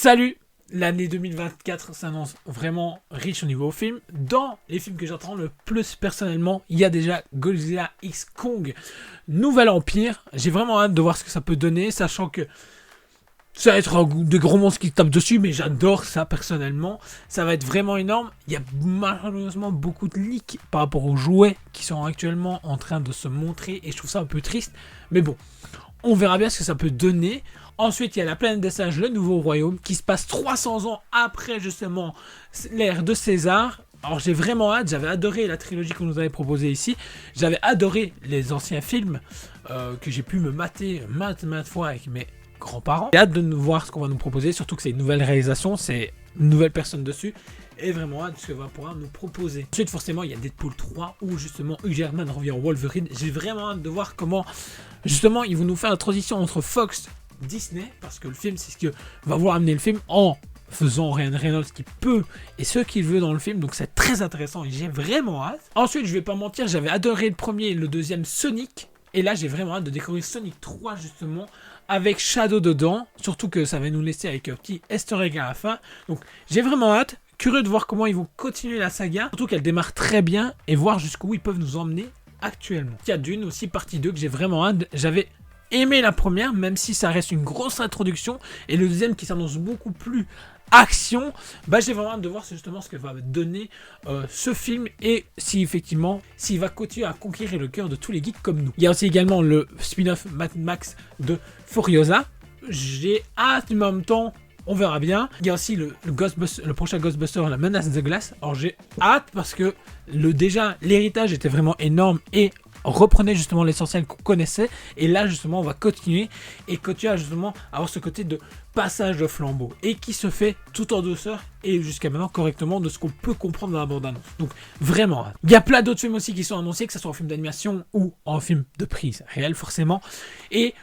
Salut! L'année 2024 s'annonce vraiment riche au niveau film. Dans les films que j'attends le plus personnellement, il y a déjà Godzilla x Kong, Nouvel Empire. J'ai vraiment hâte de voir ce que ça peut donner, sachant que ça va être des gros monstres qui tapent dessus, mais j'adore ça personnellement. Ça va être vraiment énorme. Il y a malheureusement beaucoup de leaks par rapport aux jouets qui sont actuellement en train de se montrer, et je trouve ça un peu triste. Mais bon, on verra bien ce que ça peut donner. Ensuite, il y a la planète des singes, le nouveau royaume, qui se passe 300 ans après justement l'ère de César. Alors j'ai vraiment hâte, j'avais adoré la trilogie qu'on nous avait proposée ici. J'avais adoré les anciens films que j'ai pu me mater maintes fois avec mes grands-parents. J'ai hâte de nous voir ce qu'on va nous proposer, surtout que c'est une nouvelle réalisation, c'est une nouvelle personne dessus. Et vraiment hâte de ce qu'on va pouvoir nous proposer. Ensuite, forcément, il y a Deadpool 3 où justement Hugh Jackman revient en Wolverine. J'ai vraiment hâte de voir comment justement ils vont nous faire la transition entre Fox Disney, parce que le film c'est ce que va vouloir amener le film en faisant Ryan Reynolds qui peut et ce qu'il veut dans le film, donc c'est très intéressant et j'ai vraiment hâte. Ensuite, je vais pas mentir, j'avais adoré le premier et le deuxième Sonic, et là j'ai vraiment hâte de découvrir Sonic 3 justement avec Shadow dedans, surtout que ça va nous laisser avec un petit easter egg à la fin, donc j'ai vraiment hâte, curieux de voir comment ils vont continuer la saga, surtout qu'elle démarre très bien et voir jusqu'où ils peuvent nous emmener actuellement. Il y a Dune aussi partie 2 que j'ai vraiment hâte, j'avais aimé la première, même si ça reste une grosse introduction, et le deuxième qui s'annonce beaucoup plus action, bah j'ai vraiment hâte de voir justement ce que va donner ce film, et si effectivement s'il va continuer à conquérir le cœur de tous les geeks comme nous. Il y a aussi également le spin-off Mad Max de Furiosa, j'ai hâte, mais en même temps on verra bien. Il y a aussi le prochain Ghostbuster, la menace de glace. Alors j'ai hâte parce que déjà l'héritage était vraiment énorme et reprenait justement l'essentiel qu'on connaissait, et là justement on va continuer à justement avoir ce côté de passage de flambeau et qui se fait tout en douceur et jusqu'à maintenant correctement de ce qu'on peut comprendre dans la bande-annonce. Donc vraiment, il y a plein d'autres films aussi qui sont annoncés, que ce soit en film d'animation ou en film de prise réelle forcément, et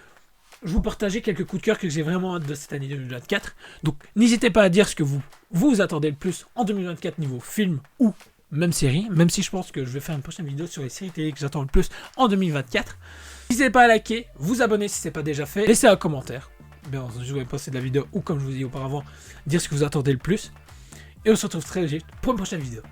je vous partageais quelques coups de cœur que j'ai vraiment hâte de cette année 2024. Donc n'hésitez pas à dire ce que vous attendez le plus en 2024 niveau film ou même série, même si je pense que je vais faire une prochaine vidéo sur les séries télé que j'attends le plus en 2024. N'hésitez pas à liker, vous abonner si ce n'est pas déjà fait, laissez un commentaire, bien je vais poster de la vidéo, ou comme je vous ai dit auparavant, dire ce que vous attendez le plus. Et on se retrouve très vite pour une prochaine vidéo.